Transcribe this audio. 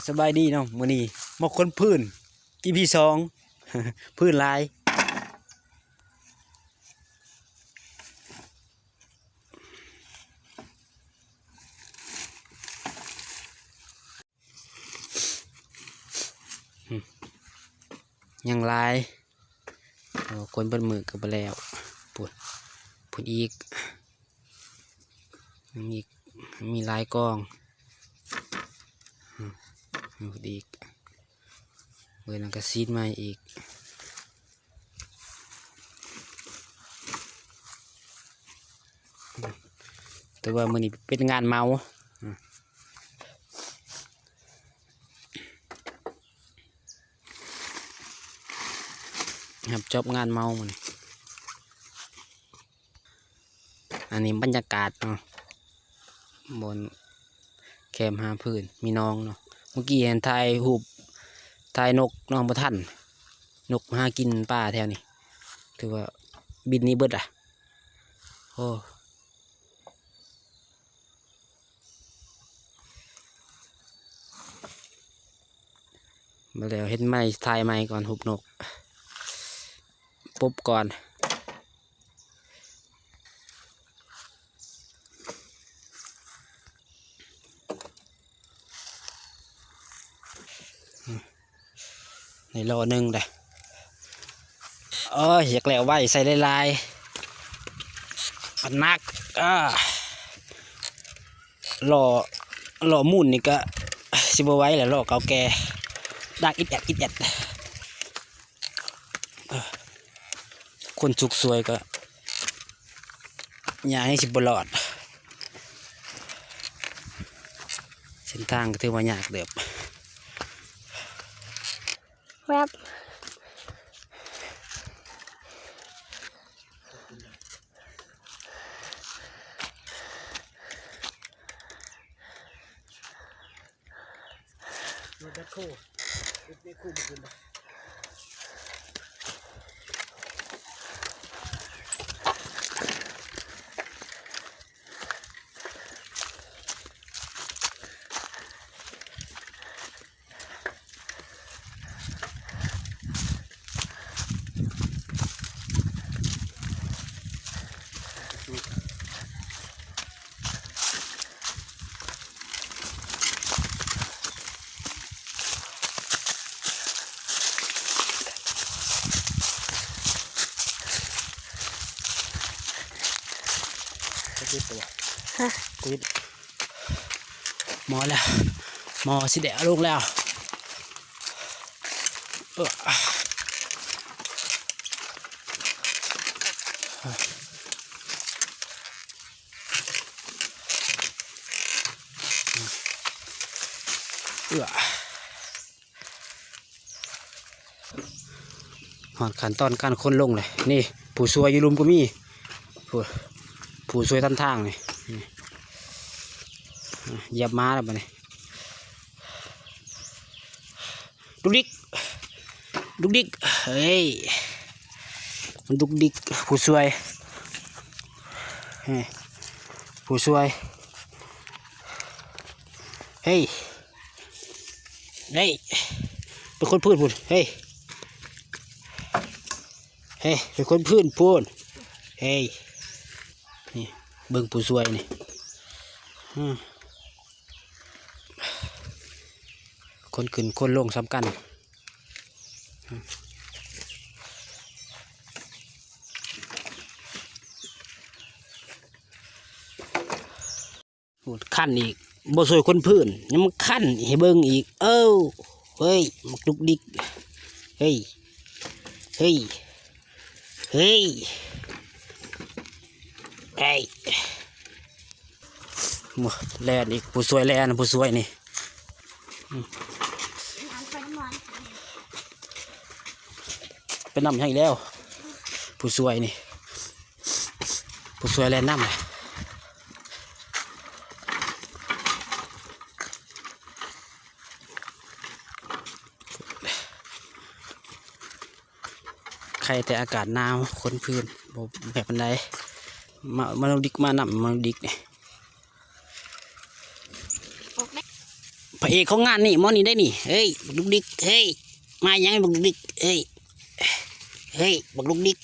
สบายดีเนาะมื้อนี้มาค้นพื้น EP 2 พื้นลายยังลายคนเบิ้ลมือกับไปแล้วปวดอีกมีลายกองปวดอีกเบิ้ลก็ซีดมาอีกแต่ว่ามื้อนี้เป็นงานเมาครับจบงานเมามันอันนี้บรรยากาศเนาะบนแคมหาพื้นมีน้องเนาะเมื่อกี้เห็นถ่ายนกน้องบ่ทันนกหากินป่าแถวนี้ถือว่าบินนี้เบิดอ่ะโอ้มาแล้วเห็นไม้ถ่ายไม้ก่อนหุบนกปุ๊บก่อนในรอหนึ่งเลยอยากแล้วไว้ใส่ลายอันนักหล่อมุ่นนี่ก็สิบไว้แหละหล่อเก่าแก่ดักอิดแอดคนสุกสวยก็อย่าให้สิบหลอดเส้นทางก็ถือว่ายากเดือบแวบรถแบคโคมาขึ้นติดตัวติดหมอแล้วหมอสิเดะลงแล้วหอดขันตอนการค้นลงเลยนี่ผู้ช่วยอยู่รุมก็มีผู้ช่วยทางนี่เหยียบม้าแล้วไปนี่ดุกดิกเฮ้ยมันดุกดิกผู้ช่วยเฮ้ยเป็นคนพูดเฮ้ยเป็นคนพูดเฮ้ยนี่เบิ่งผู้ช่วยนี่คนขึ้นคนลงซ้ำกันขั้นอีกบ่ช่วยคนพื้นยังมันขั้นให้เบิ่งอีกเฮ้ยมักดุกดิกเฮ้ยแล่นอีกผู้ช่วยแล่นผู้ช่วยนี่เป็นน้ำให้แล้วผู้ช่วยนี่ผู้ช่วยแล่นน้ำเลยใครแต่อากาศหนาวคนพื้นแบบไหนมาดิกมานำมาดิกเนี่ย พระเอกของงานนี่หมอนี่ได้นี่เฮ้ยบักลูกดิกเฮ้ยมายังไงบักลูกดิกเฮ้ยบักลูกดิก